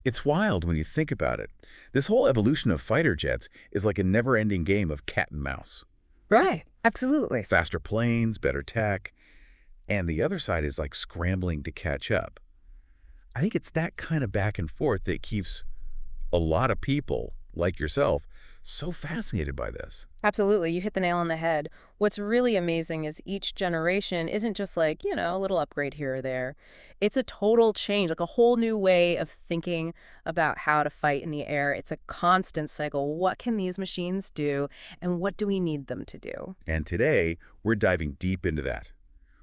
It's wild when you think about it. This whole evolution of fighter jets is like a never-ending game of cat and mouse. Right. Absolutely. Faster planes, better tech, and the other side is like scrambling to catch up. I think it's that kind of back and forth that keeps a lot of people, like yourself, so fascinated by this. Absolutely. You hit the nail on the head. What's really amazing is each generation isn't just like, a little upgrade here or there. It's a total change, like a whole new way of thinking about how to fight in the air. It's a constant cycle. What can these machines do, and what do we need them to do? And today, we're diving deep into that.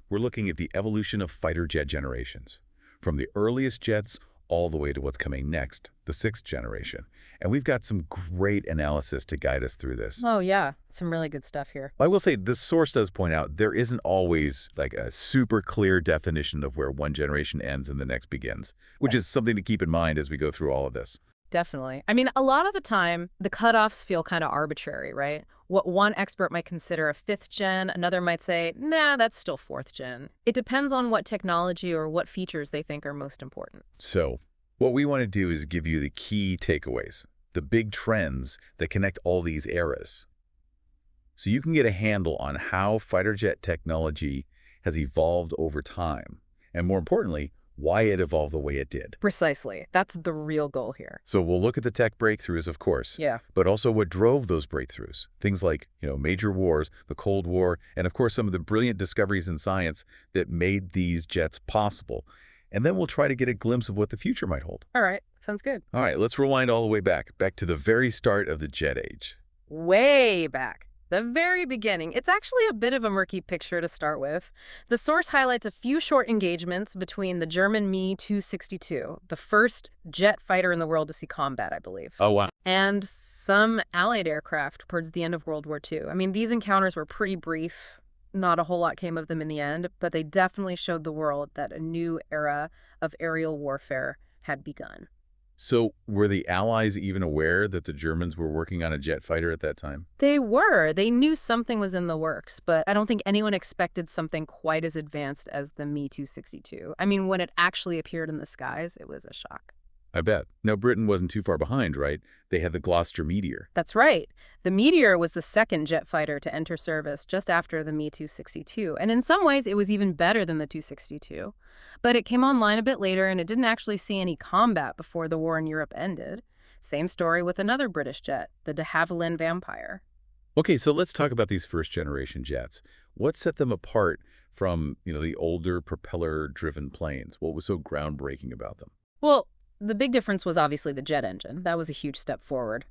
We're looking at the evolution of fighter jet generations, from the earliest jets all the way to what's coming next, the sixth generation. And we've got some great analysis to guide us through this. Oh, yeah. Some really good stuff here. I will say this source does point out there isn't always like a super clear definition of where one generation ends and the next begins, which is something to keep in mind as we go through all of this. Definitely. I mean, a lot of the time, the cutoffs feel kind of arbitrary, right? What one expert might consider a fifth gen, another might say, nah, that's still fourth gen. It depends on what technology or what features they think are most important. So what we want to do is give you the key takeaways, the big trends that connect all these eras, so you can get a handle on how fighter jet technology has evolved over time, and more importantly, why it evolved the way it did. Precisely. That's the real goal here. So we'll look at the tech breakthroughs, of course, Yeah. but also what drove those breakthroughs. Things like, major wars, the Cold War, and of course some of the brilliant discoveries in science that made these jets possible. And then we'll try to get a glimpse of what the future might hold. All right. Sounds good. All right, let's rewind all the way back to the very start of the jet age. Way back. The very beginning. It's actually a bit of a murky picture to start with. The source highlights a few short engagements between the German Me-262, the first jet fighter in the world to see combat, I believe, Oh, wow. and some Allied aircraft towards the end of World War II. I mean, these encounters were pretty brief. Not a whole lot came of them in the end, but they definitely showed the world that a new era of aerial warfare had begun. So were the Allies even aware that the Germans were working on a jet fighter at that time? They were. They knew something was in the works, but I don't think anyone expected something quite as advanced as the Me-262. I mean, when it actually appeared in the skies, it was a shock. I bet. Now, Britain wasn't too far behind, right? They had the Gloucester Meteor. That's right. The Meteor was the second jet fighter to enter service just after the Me-262, and in some ways it was even better than the 262. But it came online a bit later, and it didn't actually see any combat before the war in Europe ended. Same story with another British jet, the de Havilland Vampire. Okay, so let's talk about these first-generation jets. What set them apart from, the older propeller-driven planes? What was so groundbreaking about them? Well, the big difference was obviously the jet engine. That was a huge step forward.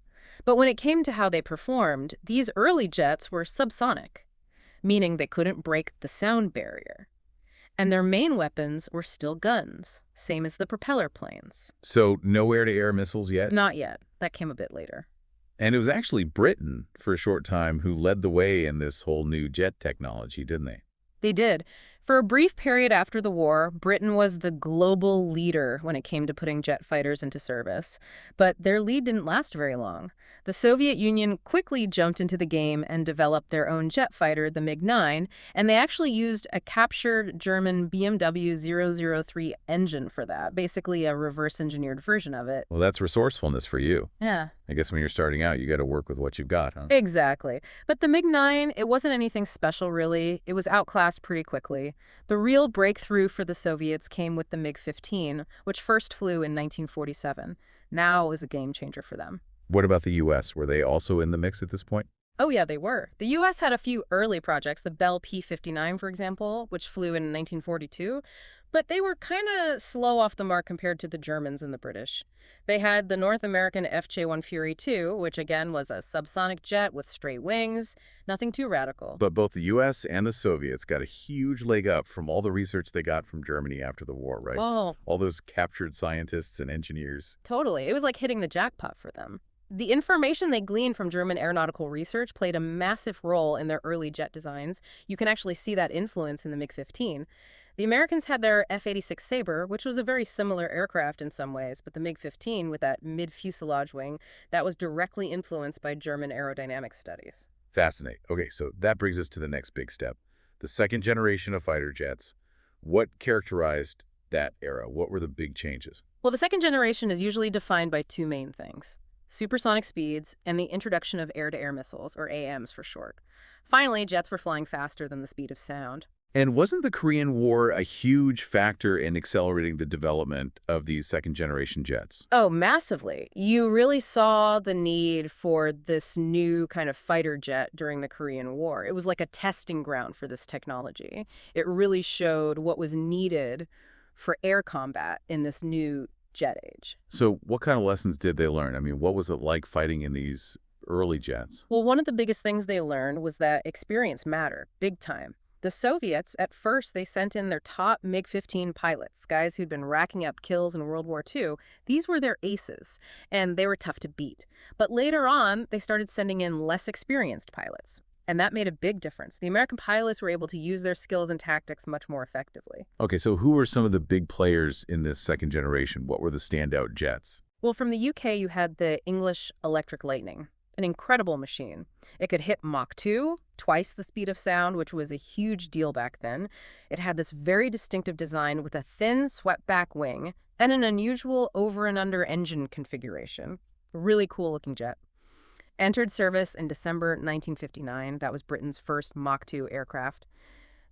But when it came to how they performed, these early jets were subsonic, meaning they couldn't break the sound barrier. And their main weapons were still guns, same as the propeller planes. So no air-to-air missiles yet? Not yet. That came a bit later. And it was actually Britain, for a short time, who led the way in this whole new jet technology, didn't they? They did. For a brief period after the war, Britain was the global leader when it came to putting jet fighters into service. But their lead didn't last very long. The Soviet Union quickly jumped into the game and developed their own jet fighter, the MiG-9, and they actually used a captured German BMW 003 engine for that, basically a reverse-engineered version of it. Well, that's resourcefulness for you. Yeah. I guess when you're starting out, you got to work with what you've got, huh? Exactly. But the MiG-9, it wasn't anything special, really. It was outclassed pretty quickly. The real breakthrough for the Soviets came with the MiG-15, which first flew in 1947. Now it was a game changer for them. What about the U.S.? Were they also in the mix at this point? Oh, yeah, they were. The U.S. had a few early projects, the Bell P-59, for example, which flew in 1942, but they were kind of slow off the mark compared to the Germans and the British. They had the North American FJ-1 Fury II, which again was a subsonic jet with straight wings, nothing too radical. But both the U.S. and the Soviets got a huge leg up from all the research they got from Germany after the war, right? Oh, All those captured scientists and engineers. totally. It was like hitting the jackpot for them. The information they gleaned from German aeronautical research played a massive role in their early jet designs. You can actually see that influence in the MiG-15. The Americans had their F-86 Sabre, which was a very similar aircraft in some ways, but the MiG-15, with that mid-fuselage wing, that was directly influenced by German aerodynamic studies. Fascinating. Okay, so that brings us to the next big step. The second generation of fighter jets. What characterized that era? What were the big changes? Well, the second generation is usually defined by two main things: supersonic speeds and the introduction of air-to-air missiles, or AMs for short. Finally, jets were flying faster than the speed of sound. And wasn't the Korean War a huge factor in accelerating the development of these second-generation jets? Oh, massively. You really saw the need for this new kind of fighter jet during the Korean War. It was like a testing ground for this technology. It really showed what was needed for air combat in this new jet age. So what kind of lessons did they learn? I mean, what was it like fighting in these early jets? Well, one of the biggest things they learned was that experience mattered, big time. The Soviets, at first, they sent in their top MiG-15 pilots, guys who'd been racking up kills in World War II. These were their aces, and they were tough to beat. But later on, they started sending in less experienced pilots, and that made a big difference. The American pilots were able to use their skills and tactics much more effectively. Okay, so who were some of the big players in this second generation? What were the standout jets? Well, from the UK, you had the English Electric Lightning, an incredible machine. It could hit Mach 2, twice the speed of sound, which was a huge deal back then. It had this very distinctive design with a thin, swept-back wing and an unusual over and under engine configuration. A really cool-looking jet. Entered service in December 1959. That was Britain's first Mach 2 aircraft.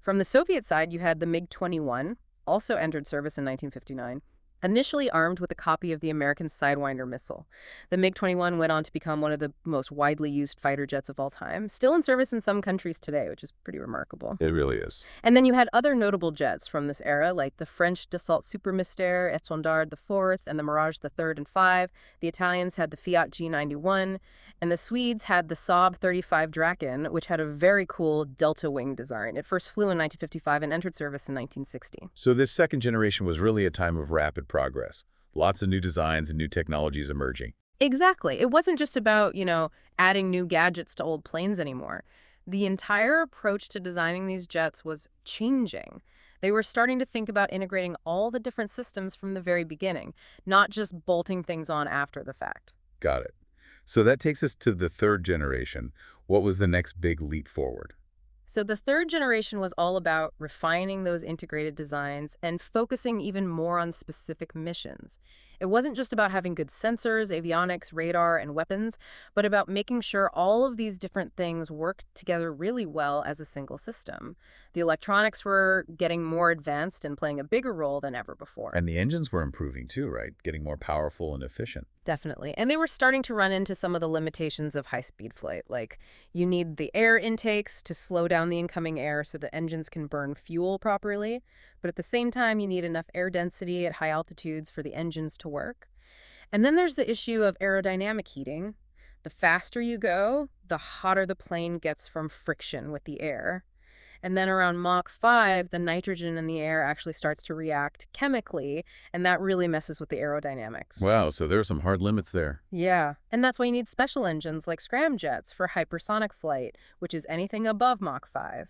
From the Soviet side, you had the MiG-21, also entered service in 1959. Initially armed with a copy of the American Sidewinder missile, the MiG-21 went on to become one of the most widely used fighter jets of all time, still in service in some countries today, which is pretty remarkable. It really is. And then you had other notable jets from this era, like the French Dassault Super Mystère, Étendard IV, and the Mirage III and V. The Italians had the Fiat G91, and the Swedes had the Saab 35 Draken, which had a very cool delta wing design. It first flew in 1955 and entered service in 1960. So this second generation was really a time of rapid progress. Lots of new designs and new technologies emerging. Exactly. It wasn't just about, adding new gadgets to old planes anymore. The entire approach to designing these jets was changing. They were starting to think about integrating all the different systems from the very beginning, not just bolting things on after the fact. Got it. So that takes us to the third generation. What was the next big leap forward? So the third generation was all about refining those integrated designs and focusing even more on specific missions. It wasn't just about having good sensors, avionics, radar, and weapons, but about making sure all of these different things worked together really well as a single system. The electronics were getting more advanced and playing a bigger role than ever before. And the engines were improving too, right? Getting more powerful and efficient. Definitely. And they were starting to run into some of the limitations of high-speed flight. Like, you need the air intakes to slow down the incoming air so the engines can burn fuel properly. But at the same time, you need enough air density at high altitudes for the engines to work. And then there's the issue of aerodynamic heating. The faster you go, the hotter the plane gets from friction with the air. And then around Mach 5, the nitrogen in the air actually starts to react chemically, and that really messes with the aerodynamics. Wow, so there are some hard limits there. Yeah, and that's why you need special engines like scramjets for hypersonic flight, which is anything above Mach 5.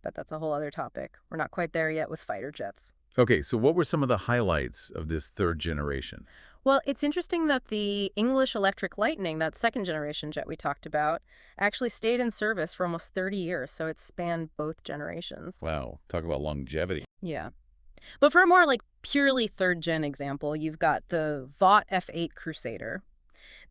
But that's a whole other topic. We're not quite there yet with fighter jets. Okay, so what were some of the highlights of this third generation? Well, it's interesting that the English Electric Lightning, that second generation jet we talked about, actually stayed in service for almost 30 years, so it spanned both generations. Wow, talk about longevity. Yeah. But for a more purely third gen example, you've got the Vought F-8 Crusader,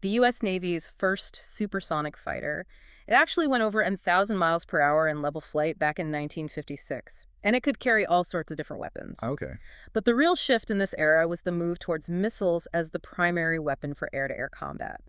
the U.S. Navy's first supersonic fighter. It actually went over 1,000 miles per hour in level flight back in 1956, and it could carry all sorts of different weapons. Okay. But the real shift in this era was the move towards missiles as the primary weapon for air-to-air combat.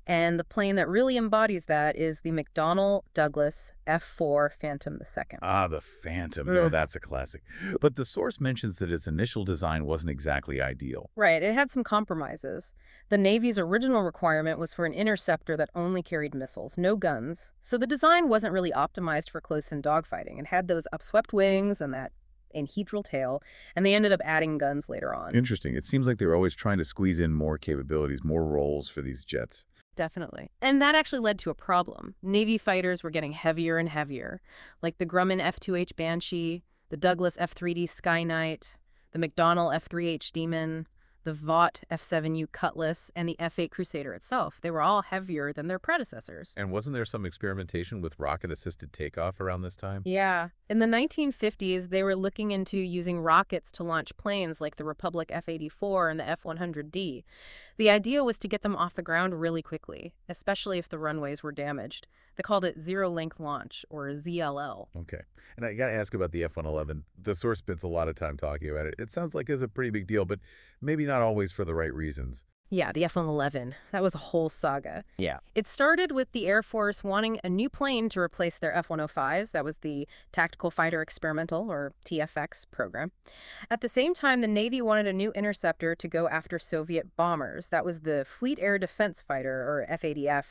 And the plane that really embodies that is the McDonnell Douglas F-4 Phantom II. Ah, the Phantom. No, that's a classic. But the source mentions that its initial design wasn't exactly ideal. Right, it had some compromises. The Navy's original requirement was for an interceptor that only carried missiles, no guns. So the design wasn't really optimized for close-in dogfighting. It had those upswept wings and that anhedral tail, and they ended up adding guns later on. Interesting. It seems like they were always trying to squeeze in more capabilities, more roles for these jets. Definitely. And that actually led to a problem. Navy fighters were getting heavier and heavier, like the Grumman F-2H Banshee, the Douglas F-3D Sky Knight, the McDonnell F-3H Demon. The Vought F-7U Cutlass and the F-8 Crusader itself. They were all heavier than their predecessors. And wasn't there some experimentation with rocket-assisted takeoff around this time? Yeah. In the 1950s, they were looking into using rockets to launch planes like the Republic F-84 and the F-100D. The idea was to get them off the ground really quickly, especially if the runways were damaged. They called it zero-length launch, or ZLL. Okay. And I got to ask about the F-111. The source spends a lot of time talking about it. It sounds like it's a pretty big deal, but maybe not always for the right reasons. Yeah, the F-111. That was a whole saga. Yeah. It started with the Air Force wanting a new plane to replace their F-105s. That was the Tactical Fighter Experimental, or TFX, program. At the same time, the Navy wanted a new interceptor to go after Soviet bombers. That was the Fleet Air Defense Fighter, or FADF,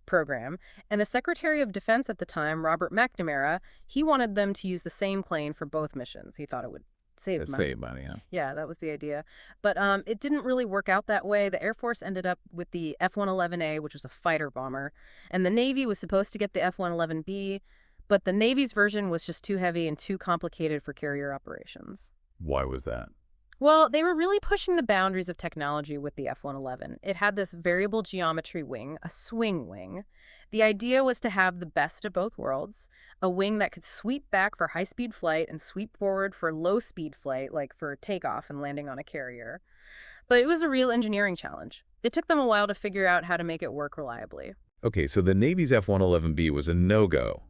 program. And the Secretary of Defense at the time, Robert McNamara, he wanted them to use the same plane for both missions. He thought it would save money. Save money, huh? Yeah, that was the idea. But it didn't really work out that way. The Air Force ended up with the F-111A, which was a fighter bomber, and the Navy was supposed to get the F-111B, but the Navy's version was just too heavy and too complicated for carrier operations. Why was that? Well, they were really pushing the boundaries of technology with the F-111. It had this variable geometry wing, a swing wing. The idea was to have the best of both worlds, a wing that could sweep back for high-speed flight and sweep forward for low-speed flight, like for takeoff and landing on a carrier. But it was a real engineering challenge. It took them a while to figure out how to make it work reliably. Okay, so the Navy's F-111B was a no-go.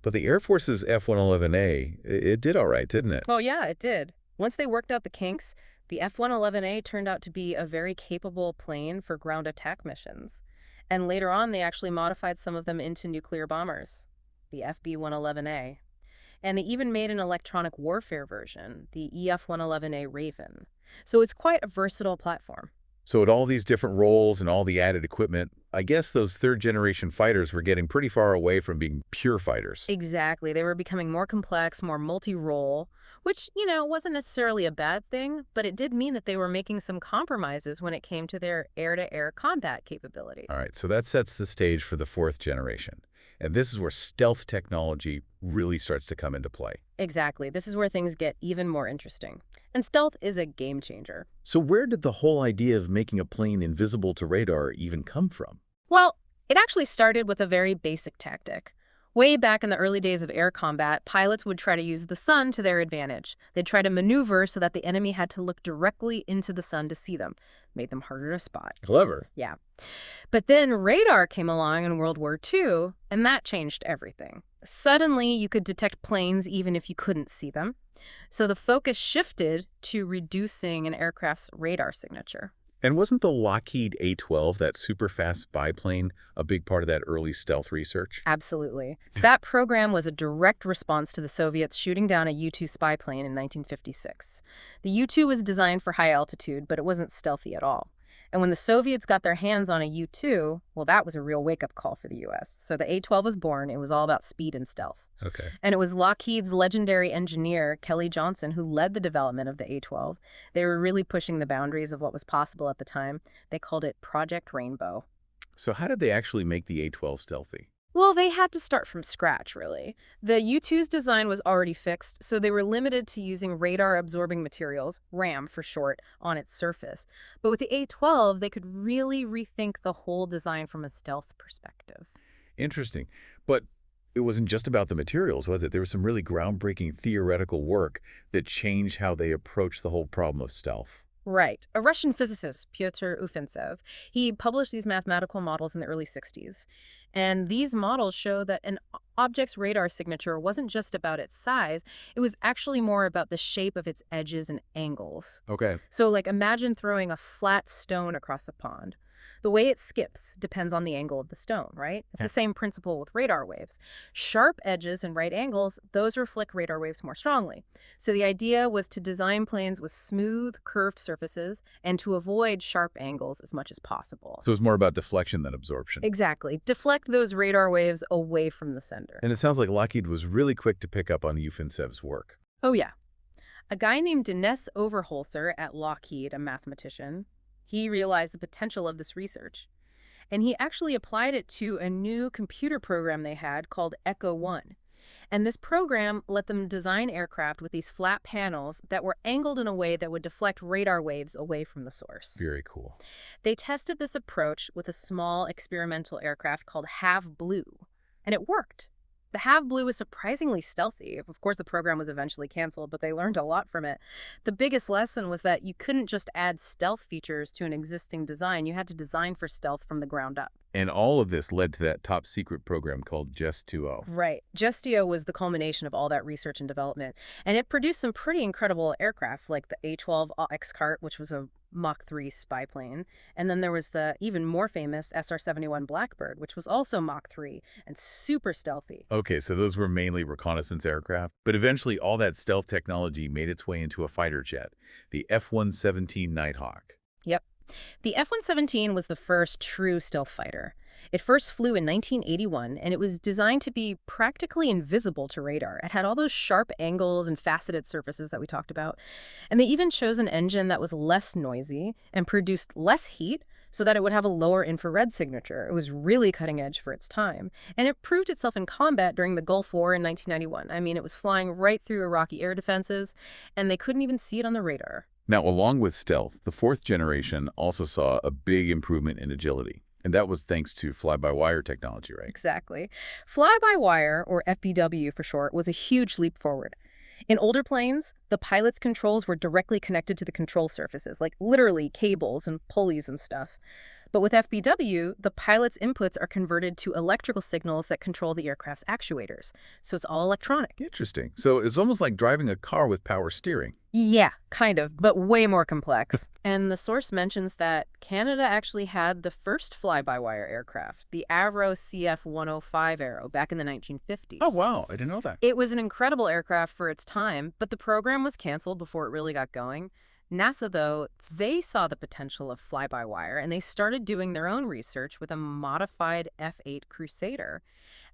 But the Air Force's F-111A, it did all right, didn't it? Oh, yeah, it did. Once they worked out the kinks, the F-111A turned out to be a very capable plane for ground attack missions. And later on, they actually modified some of them into nuclear bombers, the FB-111A. And they even made an electronic warfare version, the EF-111A Raven. So it's quite a versatile platform. So at all these different roles and all the added equipment, I guess those third-generation fighters were getting pretty far away from being pure fighters. Exactly. They were becoming more complex, more multi-role, which, wasn't necessarily a bad thing, but it did mean that they were making some compromises when it came to their air-to-air combat capability. All right, so that sets the stage for the fourth generation. And this is where stealth technology really starts to come into play. Exactly. This is where things get even more interesting. And stealth is a game changer. So where did the whole idea of making a plane invisible to radar even come from? Well, it actually started with a very basic tactic. Way back in the early days of air combat, pilots would try to use the sun to their advantage. They'd try to maneuver so that the enemy had to look directly into the sun to see them. Made them harder to spot. Clever. Yeah. But then radar came along in World War II, and that changed everything. Suddenly, you could detect planes even if you couldn't see them. So the focus shifted to reducing an aircraft's radar signature. And wasn't the Lockheed A-12, that super-fast spy plane, a big part of that early stealth research? Absolutely. That program was a direct response to the Soviets shooting down a U-2 spy plane in 1956. The U-2 was designed for high altitude, but it wasn't stealthy at all. And when the Soviets got their hands on a U-2, well, that was a real wake-up call for the U.S. So the A-12 was born. It was all about speed and stealth. Okay. And it was Lockheed's legendary engineer, Kelly Johnson, who led the development of the A-12. They were really pushing the boundaries of what was possible at the time. They called it Project Rainbow. So how did they actually make the A-12 stealthy? Well, they had to start from scratch, really. The U-2's design was already fixed, so they were limited to using radar-absorbing materials, RAM for short, on its surface. But with the A-12, they could really rethink the whole design from a stealth perspective. Interesting. But it wasn't just about the materials, was it? There was some really groundbreaking theoretical work that changed how they approached the whole problem of stealth. Right. A Russian physicist, Pyotr Ufimtsev, he published these mathematical models in the early 60s. And these models show that an object's radar signature wasn't just about its size, it was actually more about the shape of its edges and angles. Okay. So, like, imagine throwing a flat stone across a pond. The way it skips depends on the angle of the stone, right? It's the same principle with radar waves. Sharp edges and right angles, those reflect radar waves more strongly. So the idea was to design planes with smooth, curved surfaces and to avoid sharp angles as much as possible. So it's more about deflection than absorption. Exactly. Deflect those radar waves away from the sender. And it sounds like Lockheed was really quick to pick up on Ufimtsev's work. Oh, yeah. A guy named Dennis Overholser at Lockheed, a mathematician, he realized the potential of this research. And he actually applied it to a new computer program they had called Echo 1. And this program let them design aircraft with these flat panels that were angled in a way that would deflect radar waves away from the source. Very cool. They tested this approach with a small experimental aircraft called Have Blue, and it worked. The Have Blue was surprisingly stealthy. Of course, the program was eventually canceled, but they learned a lot from it. The biggest lesson was that you couldn't just add stealth features to an existing design. You had to design for stealth from the ground up. And all of this led to that top secret program called JES-2O. Right. Justio was the culmination of all that research and development, and it produced some pretty incredible aircraft like the A-12 X-Cart, which was a Mach 3 spy plane, and then there was the even more famous SR-71 Blackbird, which was also Mach 3 and super stealthy. Okay, so those were mainly reconnaissance aircraft, but eventually all that stealth technology made its way into a fighter jet, the F-117 Nighthawk. Yep. The F-117 was the first true stealth fighter. It first flew in 1981, and it was designed to be practically invisible to radar. It had all those sharp angles and faceted surfaces that we talked about. And they even chose an engine that was less noisy and produced less heat so that it would have a lower infrared signature. It was really cutting edge for its time. And it proved itself in combat during the Gulf War in 1991. I mean, it was flying right through Iraqi air defenses, and they couldn't even see it on the radar. Now, along with stealth, the fourth generation also saw a big improvement in agility. And that was thanks to fly-by-wire technology, right? Exactly. Fly-by-wire, or FBW for short, was a huge leap forward. In older planes, the pilot's controls were directly connected to the control surfaces, like literally cables and pulleys and stuff. But with FBW, the pilot's inputs are converted to electrical signals that control the aircraft's actuators. So it's all electronic. Interesting. So it's almost like driving a car with power steering. Yeah, kind of, but way more complex. And the source mentions that Canada actually had the first fly-by-wire aircraft, the Avro CF-105 Aero, back in the 1950s. Oh, wow. I didn't know that. It was an incredible aircraft for its time, but the program was canceled before it really got going. NASA, though, they saw the potential of fly-by-wire, and they started doing their own research with a modified F-8 Crusader.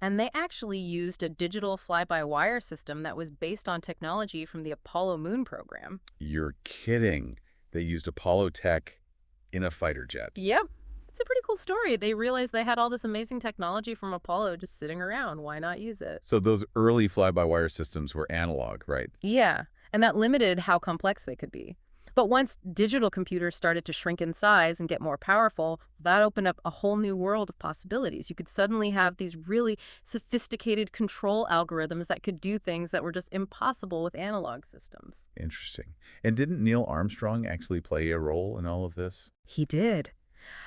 And they actually used a digital fly-by-wire system that was based on technology from the Apollo moon program. You're kidding. They used Apollo tech in a fighter jet. Yep. It's a pretty cool story. They realized they had all this amazing technology from Apollo just sitting around. Why not use it? So those early fly-by-wire systems were analog, right? Yeah, and that limited how complex they could be. But once digital computers started to shrink in size and get more powerful, that opened up a whole new world of possibilities. You could suddenly have these really sophisticated control algorithms that could do things that were just impossible with analog systems. Interesting. And didn't Neil Armstrong actually play a role in all of this? He did.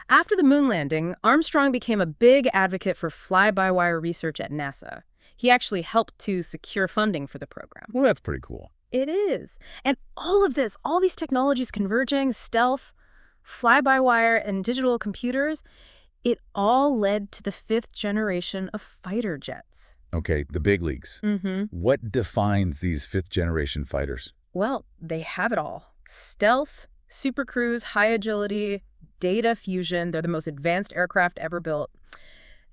After the moon landing, Armstrong became a big advocate for fly-by-wire research at NASA. He actually helped to secure funding for the program. Well, that's pretty cool. It is. And all of this, all these technologies converging, stealth, fly-by-wire, and digital computers, it all led to the fifth generation of fighter jets. Okay, the big leagues. What defines these fifth-generation fighters? Well, they have it all. Stealth, supercruise, high agility, data fusion. They're the most advanced aircraft ever built.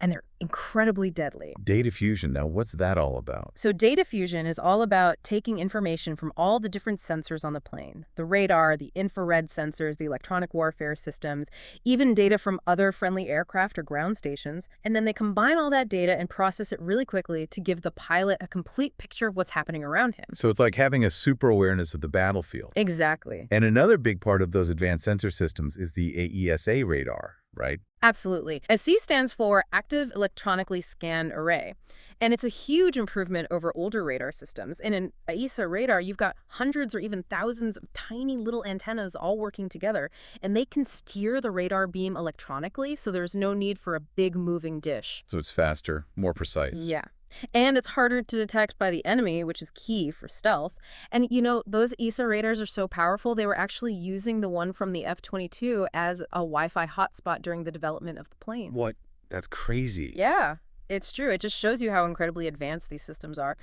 And they're incredibly deadly. Data fusion, now what's that all about? So data fusion is all about taking information from all the different sensors on the plane. The radar, the infrared sensors, the electronic warfare systems, even data from other friendly aircraft or ground stations. And then they combine all that data and process it really quickly to give the pilot a complete picture of what's happening around him. So it's like having a super awareness of the battlefield. Exactly. And another big part of those advanced sensor systems is the AESA radar, right? Absolutely. SC stands for Active Electronically Scanned Array. And it's a huge improvement over older radar systems. In an AESA radar, you've got hundreds or even thousands of tiny little antennas all working together, and they can steer the radar beam electronically, so there's no need for a big moving dish. So it's faster, more precise. Yeah. And it's harder to detect by the enemy, which is key for stealth. And, you know, those ESA radars are so powerful, they were actually using the one from the F-22 as a Wi-Fi hotspot during the development of the plane. What? That's crazy. Yeah, it's true. It just shows you how incredibly advanced these systems are.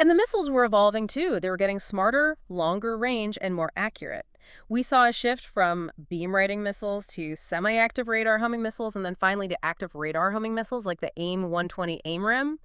And the missiles were evolving, too. They were getting smarter, longer range, and more accurate. We saw a shift from beam-riding missiles to semi-active radar homing missiles, and then finally to active radar homing missiles like the AIM-120 AIMRIM.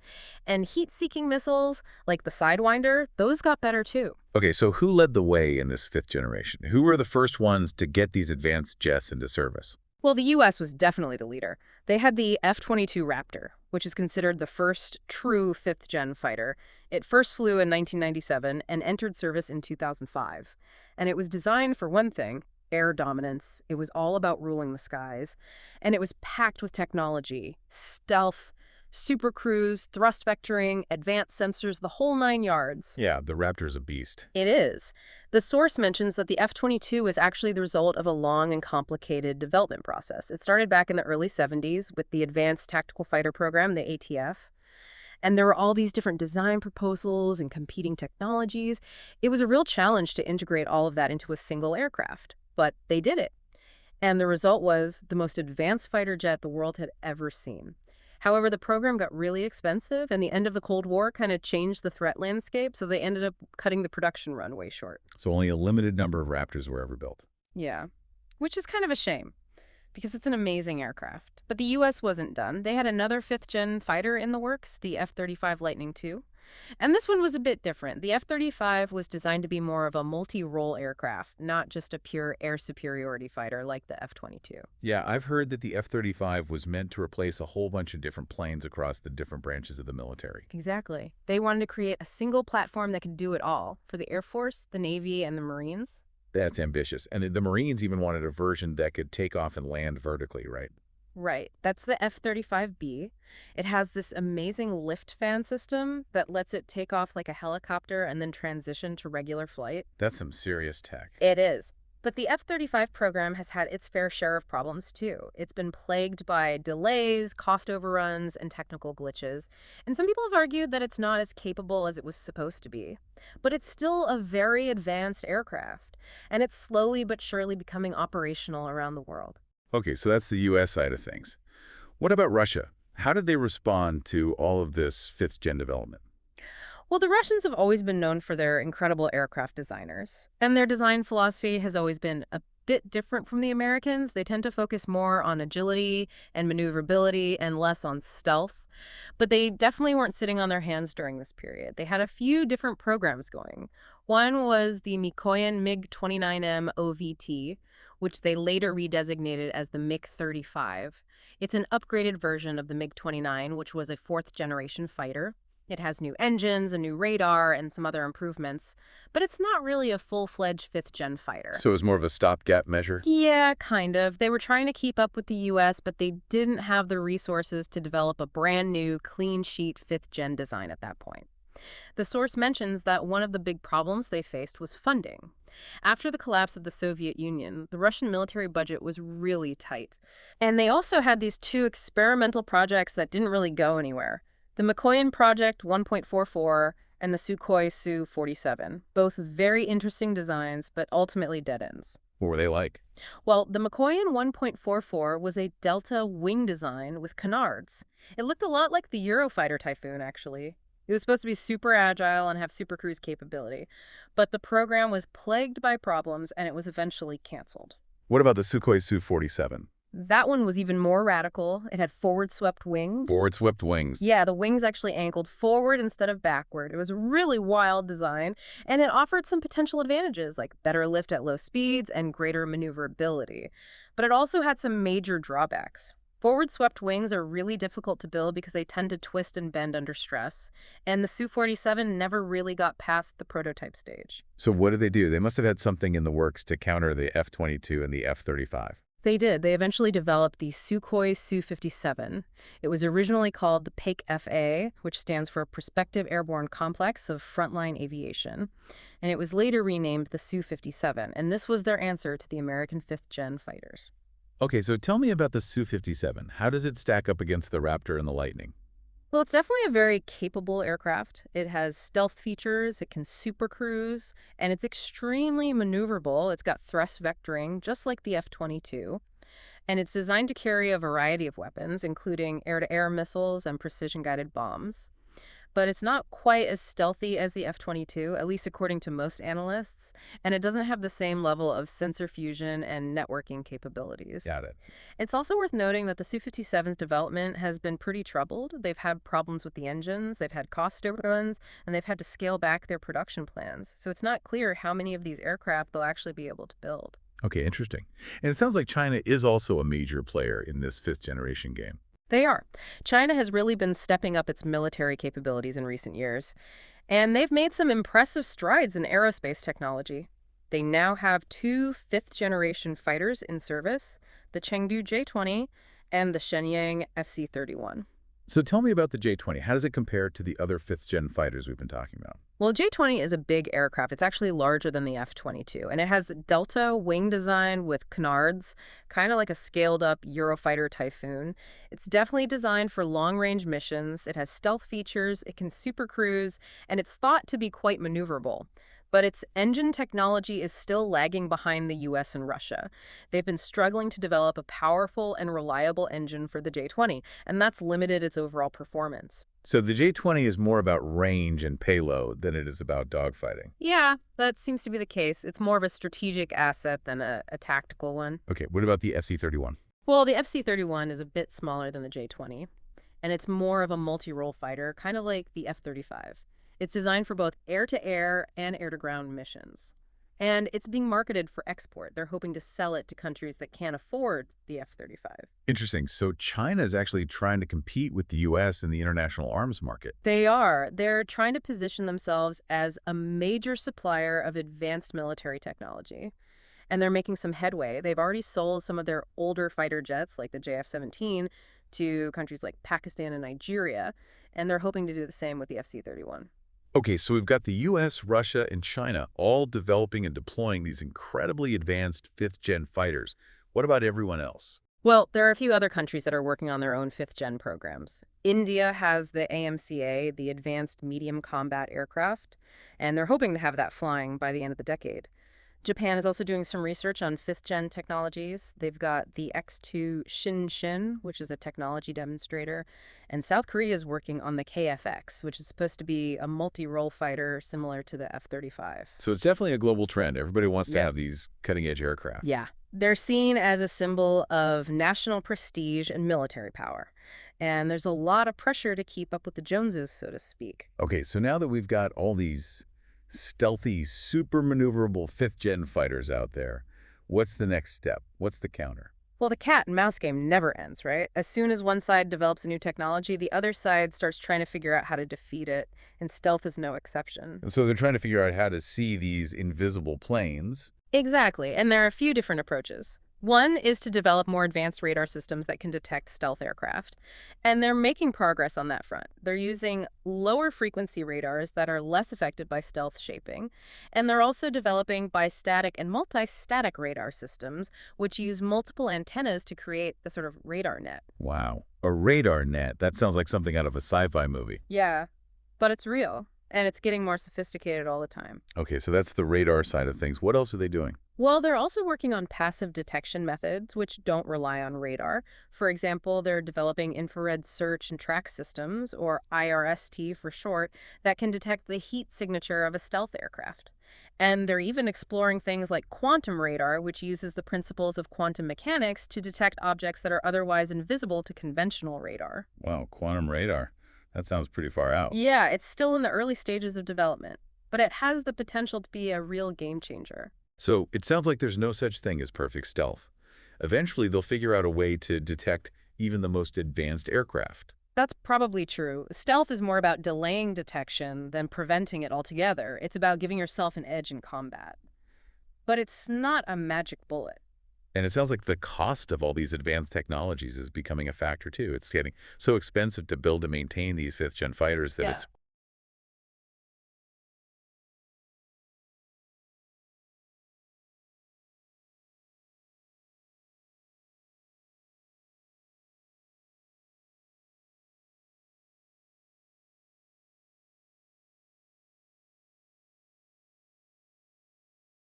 And heat-seeking missiles like the Sidewinder, those got better too. Okay, so who led the way in this fifth generation? Who were the first ones to get these advanced jets into service? Well, the U.S. was definitely the leader. They had the F-22 Raptor, which is considered the first true fifth-gen fighter. It first flew in 1997 and entered service in 2005. And it was designed for one thing, air dominance. It was all about ruling the skies. And it was packed with technology, stealth, supercruise, thrust vectoring, advanced sensors, the whole 9 yards. Yeah, the Raptor's a beast. It is. The source mentions that the F-22 is actually the result of a long and complicated development process. It started back in the early 70s with the Advanced Tactical Fighter Program, the ATF. And there were all these different design proposals and competing technologies. It was a real challenge to integrate all of that into a single aircraft. But they did it. And the result was the most advanced fighter jet the world had ever seen. However, the program got really expensive, and the end of the Cold War kind of changed the threat landscape, so they ended up cutting the production run way short. So only a limited number of Raptors were ever built. Yeah, which is kind of a shame, because it's an amazing aircraft. But the U.S. wasn't done. They had another fifth-gen fighter in the works, the F-35 Lightning II. And this one was a bit different. The F-35 was designed to be more of a multi-role aircraft, not just a pure air superiority fighter like the F-22. Yeah, I've heard that the F-35 was meant to replace a whole bunch of different planes across the different branches of the military. Exactly. They wanted to create a single platform that could do it all for the Air Force, the Navy, and the Marines. That's ambitious. And the Marines even wanted a version that could take off and land vertically, right? Right. That's the F-35B. It has this amazing lift fan system that lets it take off like a helicopter and then transition to regular flight. That's some serious tech. It is. But the F-35 program has had its fair share of problems, too. It's been plagued by delays, cost overruns, and technical glitches. And some people have argued that it's not as capable as it was supposed to be. But it's still a very advanced aircraft, and it's slowly but surely becoming operational around the world. Okay, so that's the U.S. side of things. What about Russia? How did they respond to all of this fifth-gen development? Well, the Russians have always been known for their incredible aircraft designers, and their design philosophy has always been a bit different from the Americans. They tend to focus more on agility and maneuverability and less on stealth. But they definitely weren't sitting on their hands during this period. They had a few different programs going. One was the Mikoyan MiG-29M OVT, which they later redesignated as the MiG-35. It's an upgraded version of the MiG-29, which was a fourth-generation fighter. It has new engines, a new radar, and some other improvements, but it's not really a full-fledged fifth-gen fighter. So it was more of a stopgap measure? Yeah, kind of. They were trying to keep up with the U.S., but they didn't have the resources to develop a brand-new, clean-sheet fifth-gen design at that point. The source mentions that one of the big problems they faced was funding. After the collapse of the Soviet Union, the Russian military budget was really tight. And they also had these two experimental projects that didn't really go anywhere. The Mikoyan Project 1.44 and the Sukhoi Su-47, both very interesting designs, but ultimately dead ends. What were they like? Well, the Mikoyan 1.44 was a delta wing design with canards. It looked a lot like the Eurofighter Typhoon, actually. It was supposed to be super agile and have supercruise capability, but the program was plagued by problems and it was eventually canceled. What about the Sukhoi Su-47? That one was even more radical. It had forward-swept wings. Forward-swept wings. Yeah, the wings actually angled forward instead of backward. It was a really wild design, and it offered some potential advantages like better lift at low speeds and greater maneuverability. But it also had some major drawbacks. Forward-swept wings are really difficult to build because they tend to twist and bend under stress, and the Su-47 never really got past the prototype stage. So what did they do? They must have had something in the works to counter the F-22 and the F-35. They did. They eventually developed the Sukhoi Su-57. It was originally called the PAKE-FA, which stands for Prospective Airborne Complex of Frontline Aviation, and it was later renamed the Su-57, and this was their answer to the American fifth-gen fighters. Okay, so tell me about the Su-57. How does it stack up against the Raptor and the Lightning? Well, it's definitely a very capable aircraft. It has stealth features, it can supercruise, and it's extremely maneuverable. It's got thrust vectoring, just like the F-22. And it's designed to carry a variety of weapons, including air-to-air missiles and precision-guided bombs. But it's not quite as stealthy as the F-22, at least according to most analysts, and it doesn't have the same level of sensor fusion and networking capabilities. Got it. It's also worth noting that the Su-57's development has been pretty troubled. They've had problems with the engines, they've had cost overruns, and they've had to scale back their production plans. So it's not clear how many of these aircraft they'll actually be able to build. Okay, interesting. And it sounds like China is also a major player in this fifth-generation game. They are. China has really been stepping up its military capabilities in recent years, and they've made some impressive strides in aerospace technology. They now have two fifth-generation fighters in service, the Chengdu J-20 and the Shenyang FC-31. So tell me about the J-20. How does it compare to the other fifth-gen fighters we've been talking about? Well, J-20 is a big aircraft. It's actually larger than the F-22, and it has delta wing design with canards, kind of like a scaled-up Eurofighter Typhoon. It's definitely designed for long-range missions. It has stealth features, it can supercruise, and it's thought to be quite maneuverable. But its engine technology is still lagging behind the US and Russia. They've been struggling to develop a powerful and reliable engine for the J-20, and that's limited its overall performance. So the J-20 is more about range and payload than it is about dogfighting. Yeah, that seems to be the case. It's more of a strategic asset than a tactical one. Okay, what about the FC-31? Well, the FC-31 is a bit smaller than the J-20, and it's more of a multi-role fighter, kind of like the F-35. It's designed for both air-to-air and air-to-ground missions. And it's being marketed for export. They're hoping to sell it to countries that can't afford the F-35. Interesting. So China is actually trying to compete with the U.S. in the international arms market. They are. They're trying to position themselves as a major supplier of advanced military technology. And they're making some headway. They've already sold some of their older fighter jets, like the JF-17, to countries like Pakistan and Nigeria. And they're hoping to do the same with the FC-31. Okay, so we've got the U.S., Russia, and China all developing and deploying these incredibly advanced fifth-gen fighters. What about everyone else? Well, there are a few other countries that are working on their own fifth-gen programs. India has the AMCA, the Advanced Medium Combat Aircraft, and they're hoping to have that flying by the end of the decade. Japan is also doing some research on fifth-gen technologies. They've got the X-2 Shinshin, which is a technology demonstrator, and South Korea is working on the KFX, which is supposed to be a multi-role fighter similar to the F-35. So it's definitely a global trend. Everybody wants to have these cutting-edge aircraft. Yeah. They're seen as a symbol of national prestige and military power. And there's a lot of pressure to keep up with the Joneses, so to speak. Okay, so now that we've got all these stealthy, super maneuverable fifth-gen fighters out there, what's the next step? What's the counter? Well, the cat and mouse game never ends, right? As soon as one side develops a new technology, the other side starts trying to figure out how to defeat it, and stealth is no exception. So they're trying to figure out how to see these invisible planes. Exactly, and there are a few different approaches. One is to develop more advanced radar systems that can detect stealth aircraft, and they're making progress on that front. They're using lower frequency radars that are less affected by stealth shaping, and they're also developing bistatic and multi-static radar systems, which use multiple antennas to create the sort of radar net. Wow, a radar net. That sounds like something out of a sci-fi movie. Yeah, but it's real, and it's getting more sophisticated all the time. Okay, so that's the radar side of things. What else are they doing? Well, they're also working on passive detection methods, which don't rely on radar. For example, they're developing infrared search and track systems, or IRST for short, that can detect the heat signature of a stealth aircraft. And they're even exploring things like quantum radar, which uses the principles of quantum mechanics to detect objects that are otherwise invisible to conventional radar. Wow, quantum radar. That sounds pretty far out. Yeah, it's still in the early stages of development, but it has the potential to be a real game changer. So it sounds like there's no such thing as perfect stealth. Eventually, they'll figure out a way to detect even the most advanced aircraft. That's probably true. Stealth is more about delaying detection than preventing it altogether. It's about giving yourself an edge in combat. But it's not a magic bullet. And it sounds like the cost of all these advanced technologies is becoming a factor, too. It's getting so expensive to build and maintain these fifth-gen fighters that it's